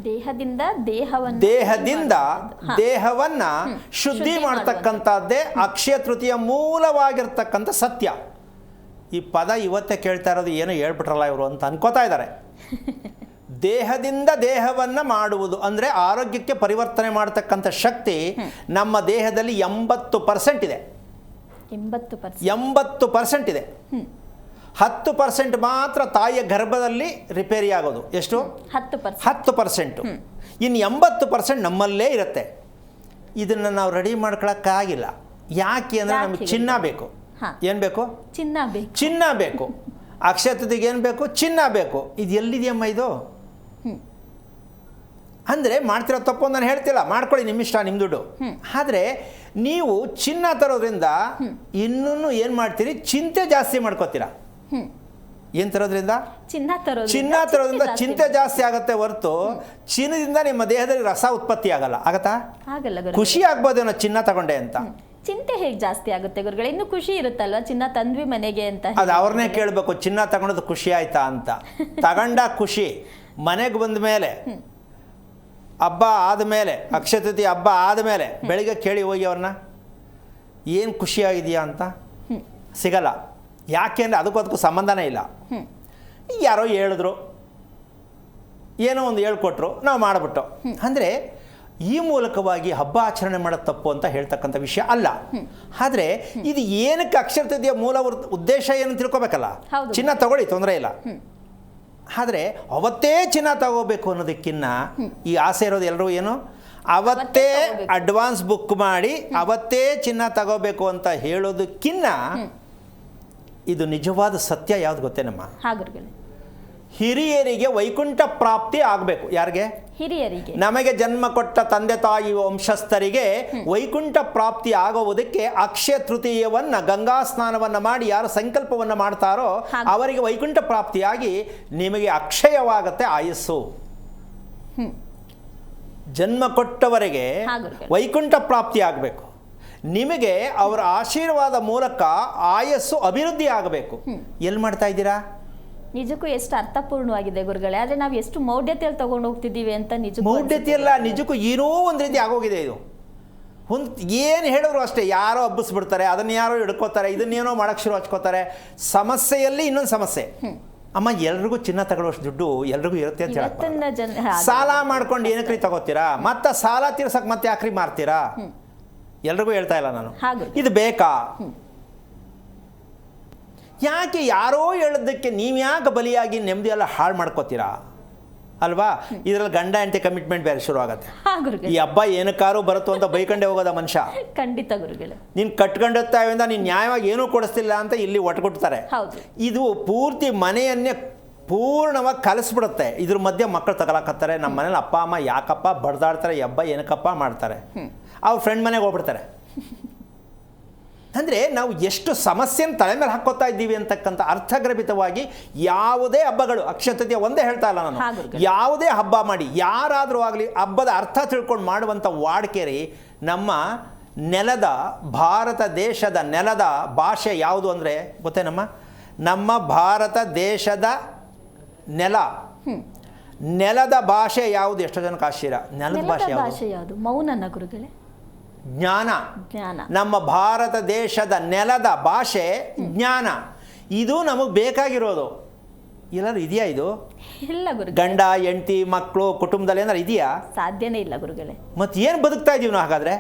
ದೇಹದಿಂದ ದೇಹವನ್ನ ಶುದ್ಧಿ ಮಾಡ್ತಕ್ಕಂಥದ್ದೇ ಅಕ್ಷಯ ತೃತೀಯ ಮೂಲವಾಗಿರ್ತಕ್ಕಂಥ ಸತ್ಯ. ಈ ಪದ ಇವತ್ತೇ ಕೇಳ್ತಾ ಇರೋದು ಏನೋ ಹೇಳ್ಬಿಟ್ರಲ್ಲ ಇವರು ಅಂತ ಅನ್ಕೋತಾ ಇದ್ದಾರೆ. ದೇಹದಿಂದ ದೇಹವನ್ನು ಮಾಡುವುದು ಅಂದರೆ ಆರೋಗ್ಯಕ್ಕೆ ಪರಿವರ್ತನೆ ಮಾಡತಕ್ಕಂಥ ಶಕ್ತಿ ನಮ್ಮ ದೇಹದಲ್ಲಿ 80% ಇದೆ. 80% ಇದೆ. 10% ಮಾತ್ರ ತಾಯಿಯ ಗರ್ಭದಲ್ಲಿ ರಿಪೇರಿ ಆಗೋದು. ಎಷ್ಟು? 10%. ಇನ್ನು 80% ನಮ್ಮಲ್ಲೇ ಇರುತ್ತೆ. ಇದನ್ನು ನಾವು ರೆಡಿ ಮಾಡ್ಕೊಳಕ್ಕಾಗಿಲ್ಲ. ಯಾಕೆ ಅಂದರೆ ನಮಗೆ ಚಿನ್ನ ಬೇಕು. ಏನು ಬೇಕು? ಚಿನ್ನ ಬೇಕು. ಅಕ್ಷಯ ತೃತೀಯಗೆ ಏನು ಬೇಕು? ಚಿನ್ನ ಬೇಕು. ಇದು ಎಲ್ಲಿದೆಯಮ್ಮ ಇದು? ಅಂದರೆ ಮಾಡ್ತಿರೋ ತಪ್ಪು ನಾನು ಹೇಳ್ತಿಲ್ಲ, ಮಾಡ್ಕೊಳ್ಳಿ, ನಿಮ್ಮಿಷ್ಟ, ನಿಮ್ಮ ದುಡ್ಡು. ಆದರೆ ನೀವು ಚಿನ್ನ ತರೋದ್ರಿಂದ ಇನ್ನೂ ಏನು ಮಾಡ್ತೀರಿ? ಚಿಂತೆ ಜಾಸ್ತಿ ಮಾಡ್ಕೋತೀರಾ. ಏನು ತರೋದ್ರಿಂದ? ಚಿನ್ನ ತರೋದ್ರಿಂದ ಚಿಂತೆ ಜಾಸ್ತಿ ಆಗುತ್ತೆ ಹೊರತು ಚಿನ್ನದಿಂದ ನಿಮ್ಮ ದೇಹದಲ್ಲಿ ರಸ ಉತ್ಪತ್ತಿ ಆಗಲ್ಲ. ಆಗತ್ತಾ? ಖುಷಿ ಆಗ್ಬೋದೇನೋ ಚಿನ್ನ ತಗೊಂಡೆ ಅಂತ. ಚಿಂತೆ ಹೇಗೆ ಜಾಸ್ತಿ ಆಗುತ್ತೆ ಗುರುಗಳೇ? ಇನ್ನು ಖುಷಿ ಇರುತ್ತಲ್ವಾ, ಚಿನ್ನ ತಂದ್ವಿ ಮನೆಗೆ ಅಂತ. ಅದು ಅವ್ರನ್ನೇ ಕೇಳಬೇಕು, ಚಿನ್ನ ತಗೊಂಡದ್ದು ಖುಷಿ ಆಯ್ತಾ ಅಂತ. ತಗೊಂಡ ಖುಷಿ ಮನೆಗೆ ಬಂದ ಮೇಲೆ, ಹಬ್ಬ ಆದಮೇಲೆ, ಅಕ್ಷಯ ತೃತೀಯ ಹಬ್ಬ ಆದಮೇಲೆ ಬೆಳಿಗ್ಗೆ ಕೇಳಿ ಹೋಗಿ ಅವ್ರನ್ನ, ಏನು ಖುಷಿಯಾಗಿದೆಯಾ ಅಂತ ಸಿಗಲ್ಲ. ಯಾಕೆ ಅಂದರೆ ಅದಕ್ಕೂ ಸಂಬಂಧನೇ ಇಲ್ಲ. ಯಾರೋ ಹೇಳಿದ್ರು, ಏನೋ ಒಂದು ಹೇಳ್ಕೊಟ್ರು, ನಾವು ಮಾಡಿಬಿಟ್ಟು. ಅಂದರೆ ಈ ಮೂಲಕವಾಗಿ ಹಬ್ಬ ಆಚರಣೆ ಮಾಡೋದು ತಪ್ಪು ಅಂತ ಹೇಳ್ತಕ್ಕಂಥ ವಿಷಯ ಅಲ್ಲ. ಆದರೆ ಇದು ಏನಕ್ಕೆ ಅಕ್ಷಯ ತೃತೀಯ ಮೂಲ ಉದ್ದೇಶ ಏನು ತಿಳ್ಕೊಬೇಕಲ್ಲ. ಚಿನ್ನ ತಗೊಳ್ಳಿ, ತೊಂದರೆ ಇಲ್ಲ. ಆದರೆ ಅವತ್ತೇ ಚಿನ್ನ ತಗೋಬೇಕು ಅನ್ನೋದಕ್ಕಿನ್ನ ಈ ಆಸೆ ಇರೋದು ಎಲ್ಲರೂ ಏನು, ಅವತ್ತೇ ಅಡ್ವಾನ್ಸ್ ಬುಕ್ ಮಾಡಿ ಅವತ್ತೇ ಚಿನ್ನ ತಗೋಬೇಕು ಅಂತ ಹೇಳೋದಕ್ಕಿನ್ನ ಇದು ನಿಜವಾದ ಸತ್ಯ ಯಾವ್ದು ಗೊತ್ತೇನಮ್ಮ? ಹಿರಿಯರಿಗೆ ವೈಕುಂಠ ಪ್ರಾಪ್ತಿ ಆಗಬೇಕು. ಯಾರಿಗೆ? ಹಿರಿಯರಿಗೆ. ನಮಗೆ ಜನ್ಮ ಕೊಟ್ಟ ತಂದೆ ತಾಯಿ ವಂಶಸ್ಥರಿಗೆ ವೈಕುಂಠ ಪ್ರಾಪ್ತಿ ಆಗುವುದಕ್ಕೆ ಅಕ್ಷಯ ತೃತೀಯವನ್ನ ಗಂಗಾ ಸ್ನಾನವನ್ನ ಮಾಡಿ ಯಾರು ಸಂಕಲ್ಪವನ್ನ ಮಾಡ್ತಾರೋ ಅವರಿಗೆ ವೈಕುಂಠ ಪ್ರಾಪ್ತಿಯಾಗಿ ನಿಮಗೆ ಅಕ್ಷಯವಾಗತ್ತೆ ಆಯಸ್ಸು. ಜನ್ಮ ಕೊಟ್ಟವರಿಗೆ ವೈಕುಂಠ ಪ್ರಾಪ್ತಿ ಆಗಬೇಕು. ನಿಮಗೆ ಅವರ ಆಶೀರ್ವಾದ ಮೂಲಕ ಆಯಸ್ಸು ಅಭಿವೃದ್ಧಿ ಆಗಬೇಕು. ಎಲ್ಲಿ ಮಾಡ್ತಾ ಇದ್ದೀರಾ? ನಿಜಕ್ಕೂ ಎಷ್ಟು ಅರ್ಥಪೂರ್ಣವಾಗಿದೆ ಗುರುಗಳೇ. ಆದರೆ ನಾವು ಎಷ್ಟು ಮೌಢ್ಯತೆಯಲ್ಲಿ ತಗೊಂಡು ಹೋಗ್ತಿದ್ದೀವಿ ಅಂತ. ನಿಜಕ್ಕೂ ಮೌಢ್ಯತೆಯಲ್ಲ, ನಿಜಕ್ಕೂ ಏನೋ ಒಂದು ರೀತಿ ಆಗೋಗಿದೆ ಇದು. ಏನು ಹೇಳಿದ್ರು ಅಷ್ಟೇ, ಯಾರೋ ಹಬ್ಬಿಸ್ಬಿಡ್ತಾರೆ, ಅದನ್ನ ಯಾರೋ ಹಿಡ್ಕೋತಾರೆ, ಇದನ್ನೇನೋ ಮಾಡೋಕ್ಕೆ ಶುರು ಹಚ್ಕೋತಾರೆ. ಸಮಸ್ಯೆಯಲ್ಲಿ ಇನ್ನೊಂದು ಸಮಸ್ಯೆ. ಅಮ್ಮ, ಎಲ್ರಿಗೂ ಚಿನ್ನ ತಗೊಳ್ಳೋಷ್ಟು ದುಡ್ಡು ಎಲ್ರಿಗೂ ಇರುತ್ತೆ ಅಂತ ಹೇಳ್ತಾರೆ. ಸಾಲ ಮಾಡ್ಕೊಂಡು ಏನಕ್ರಿ ತಗೋತೀರಾ? ಮತ್ತೆ ಸಾಲ ತೀರ್ಸಕ್ಕೆ ಮತ್ತೆ ಯಾಕ್ರಿ ಮಾರ್ತೀರಾ? ಎಲ್ರಿಗೂ ಹೇಳ್ತಾ ಇಲ್ಲ ನಾನು. ಇದು ಬೇಕಾ? ಯಾಕೆ ಯಾರೋ ಹೇಳೋದಕ್ಕೆ ನೀವು ಯಾಕೆ ಬಲಿಯಾಗಿ ನೆಮ್ಮದಿಯೆಲ್ಲ ಹಾಳು ಮಾಡ್ಕೋತೀರಾ ಅಲ್ವಾ? ಇದರಲ್ಲಿ ಗಂಡ ಹೆಂಡತಿ ಕಮಿಟ್ಮೆಂಟ್ ಬೇರೆ ಶುರು ಆಗುತ್ತೆ. ಈ ಹಬ್ಬ ಏನಕ್ಕಾರು ಬರುತ್ತೋ ಅಂತ ಬೈಕೊಂಡೇ ಹೋಗೋದ ಮನುಷ್ಯ. ಖಂಡಿತ ಗುರುಗಳೇ. ನೀನು ಕಟ್ಕೊಂಡಿರ್ತಾವಿಂದ ನೀನು ನ್ಯಾಯವಾಗಿ ಏನೂ ಕೊಡಿಸ್ತಿಲ್ಲ ಅಂತ ಇಲ್ಲಿ ಒಟ್ಕೊಡ್ತಾರೆ. ಇದು ಪೂರ್ತಿ ಮನೆಯನ್ನೇ ಪೂರ್ಣವಾಗಿ ಕಲಿಸ್ಬಿಡುತ್ತೆ. ಇದ್ರ ಮಧ್ಯೆ ಮಕ್ಕಳು ತಗೊಳಕತ್ತಾರೆ. ನಮ್ಮ ಮನೇಲಿ ಅಪ್ಪ ಅಮ್ಮ ಯಾಕಪ್ಪ ಬಡ್ದಾಡ್ತಾರೆ, ಈ ಹಬ್ಬ ಏನಕ್ಕಪ್ಪ ಮಾಡ್ತಾರೆ, ಅವ್ರ ಫ್ರೆಂಡ್ ಮನೆಗೆ ಹೋಗ್ಬಿಡ್ತಾರೆ. ಅಂದರೆ ನಾವು ಎಷ್ಟು ಸಮಸ್ಯೆನ ತಲೆ ಮೇಲೆ ಹಾಕೋತಾ ಇದ್ದೀವಿ ಅಂತಕ್ಕಂಥ ಅರ್ಥಗರ್ಭಿತವಾಗಿ ಯಾವುದೇ ಹಬ್ಬಗಳು, ಅಕ್ಷಯ ತೃತೀಯ ಒಂದೇ ಹೇಳ್ತಾ ಇಲ್ಲ ನಾನು, ಯಾವುದೇ ಹಬ್ಬ ಮಾಡಿ ಯಾರಾದರೂ ಆಗಲಿ ಹಬ್ಬದ ಅರ್ಥ ತಿಳ್ಕೊಂಡು ಮಾಡುವಂಥ ವಾಡಿಕೆರಿ ನಮ್ಮ ನೆಲದ, ಭಾರತ ದೇಶದ ನೆಲದ ಭಾಷೆ ಯಾವುದು ಅಂದರೆ ಗೊತ್ತೇನಮ್ಮ? ನಮ್ಮ ಭಾರತ ದೇಶದ ನೆಲದ ಭಾಷೆ ಯಾವುದು? ಎಷ್ಟೋ ಜನಕ್ಕೆ ಆಶ್ಚರ್ಯ. ನೆಲದ ಭಾಷೆ ಯಾವುದು? ಮೌನ ಗುರುಗಳೇ. ಜ್ಞಾನ. ನಮ್ಮ ಭಾರತ ದೇಶದ ನೆಲದ ಭಾಷೆ ಜ್ಞಾನ. ಇದು ನಮಗೆ ಬೇಕಾಗಿರೋದು. ಎಲ್ಲರೂ ಇದೆಯಾ ಇದು? ಇಲ್ಲ ಗುರುಗಳೇ. ಗಂಡ ಹೆಂಡತಿ ಮಕ್ಕಳು ಕುಟುಂಬದಲ್ಲಿ ಏನಾರು ಇದೆಯಾ? ಸಾಧ್ಯನೇ ಇಲ್ಲ ಗುರುಗಳೇ. ಮತ್ತೆ ಏನು ಬದುಕ್ತಾ ಇದೀವಿ ನಾವು ಹಾಗಾದ್ರೆ?